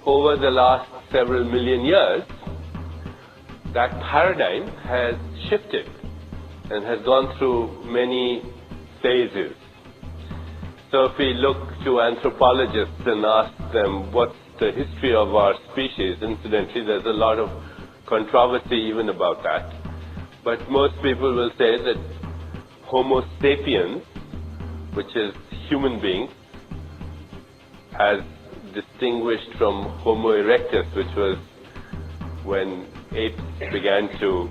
over the last several million years, that paradigm has shifted and has gone through many phases. So if we look to anthropologists and ask them what's the history of our species, incidentally there's a lot of controversy even about that. But most people will say that Homo sapiens, which is human beings, as distinguished from Homo erectus, which was when apes began to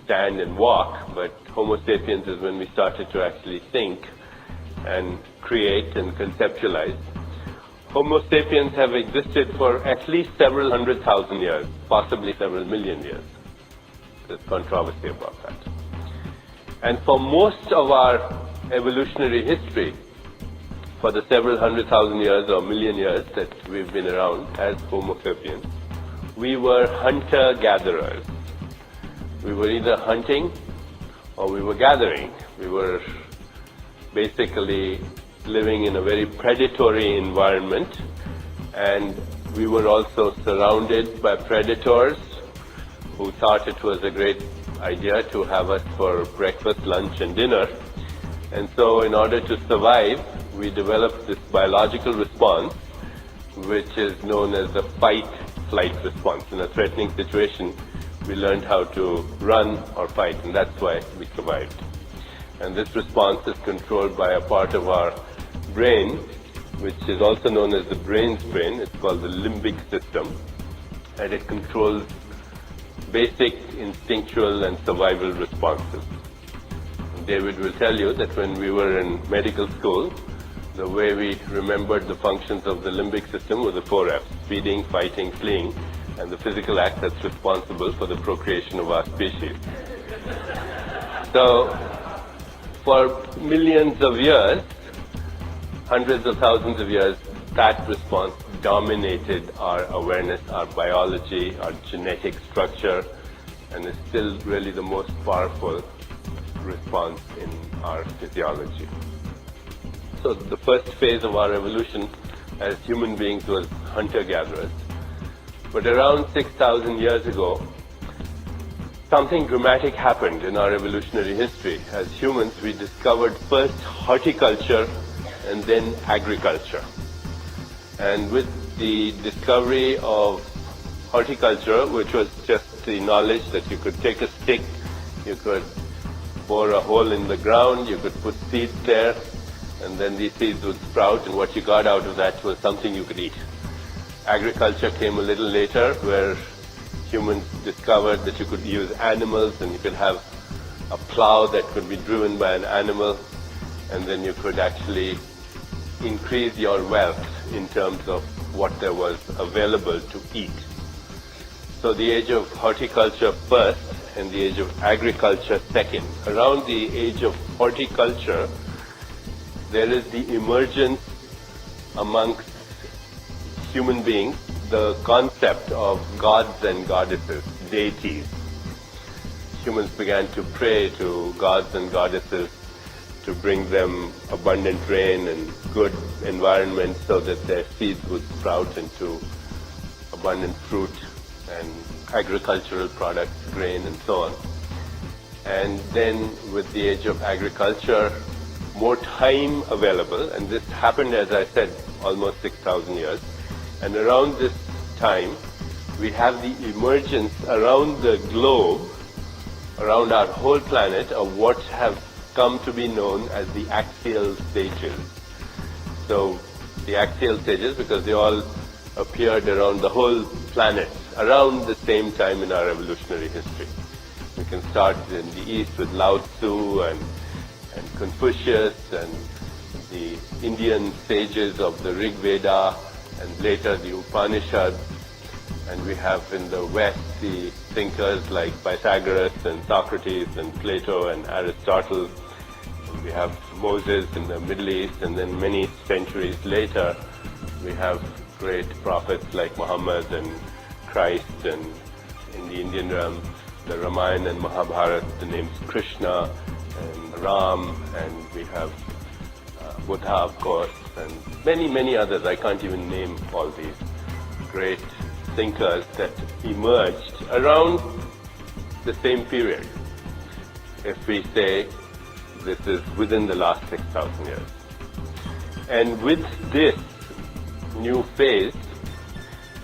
stand and walk, but Homo sapiens is when we started to actually think and create and conceptualize. Homo sapiens have existed for at least several 100,000 years, possibly several million years. There's controversy about that. And for most of our evolutionary history, for the several 100,000 years or million years that we've been around as Homo sapiens, we were hunter-gatherers. We were either hunting or we were gathering. We were basically living in a very predatory environment, and we were also surrounded by predators who thought it was a great idea to have us for breakfast, lunch and dinner. And so in order to survive, we developed this biological response, which is known as the fight-flight response. In a threatening situation, we learned how to run or fight, and that's why we survived. And this response is controlled by a part of our brain, which is also known as the brain's brain. It's called the limbic system, and it controls basic instinctual and survival responses. David will tell you that when we were in medical school, the way we remembered the functions of the limbic system were the 4 F's: feeding, fighting, fleeing, and the physical act that's responsible for the procreation of our species. So, for millions of years, hundreds of thousands of years, that response dominated our awareness, our biology, our genetic structure, and is still really the most powerful response in our physiology. So the first phase of our evolution as human beings was hunter-gatherers. But around 6,000 years ago, something dramatic happened in our evolutionary history. As humans, we discovered first horticulture and then agriculture. And with the discovery of horticulture, which was just the knowledge that you could take a stick, you could bore a hole in the ground, you could put seeds there, and then these seeds would sprout, and what you got out of that was something you could eat. Agriculture came a little later, where humans discovered that you could use animals, and you could have a plow that could be driven by an animal, and then you could actually increase your wealth in terms of what there was available to eat. So the age of horticulture first, and the age of agriculture second. Around the age of horticulture, there is the emergence amongst human beings, the concept of gods and goddesses, deities. Humans began to pray to gods and goddesses to bring them abundant rain and good environment so that their seeds would sprout into abundant fruit and agricultural products, grain and so on. And then with the age of agriculture, more time available, and this happened, as I said, almost 6,000 years. And around this time, we have the emergence around the globe, around our whole planet, of what have come to be known as the axial stages. So the axial stages, because they all appeared around the whole planet, around the same time in our evolutionary history. We can start in the East with Lao Tzu and Confucius and the Indian sages of the Rig Veda and later the Upanishads. And we have in the West the thinkers like Pythagoras and Socrates and Plato and Aristotle. And we have Moses in the Middle East, and then many centuries later we have great prophets like Muhammad and Christ, and in the Indian realm, the Ramayana and Mahabharata, the names Krishna and Ram, and we have Buddha, of course, and many, many others. I can't even name all these great thinkers that emerged around the same period. If we say this is within the last 6,000 years. And with this new phase,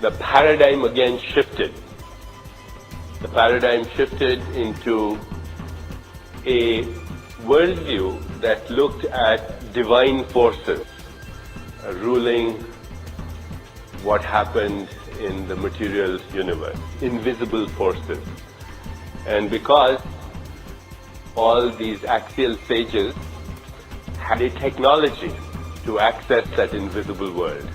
the paradigm again shifted. The paradigm shifted into a worldview that looked at divine forces ruling what happened in the material universe, invisible forces. And because all these axial sages had a technology to access that invisible world,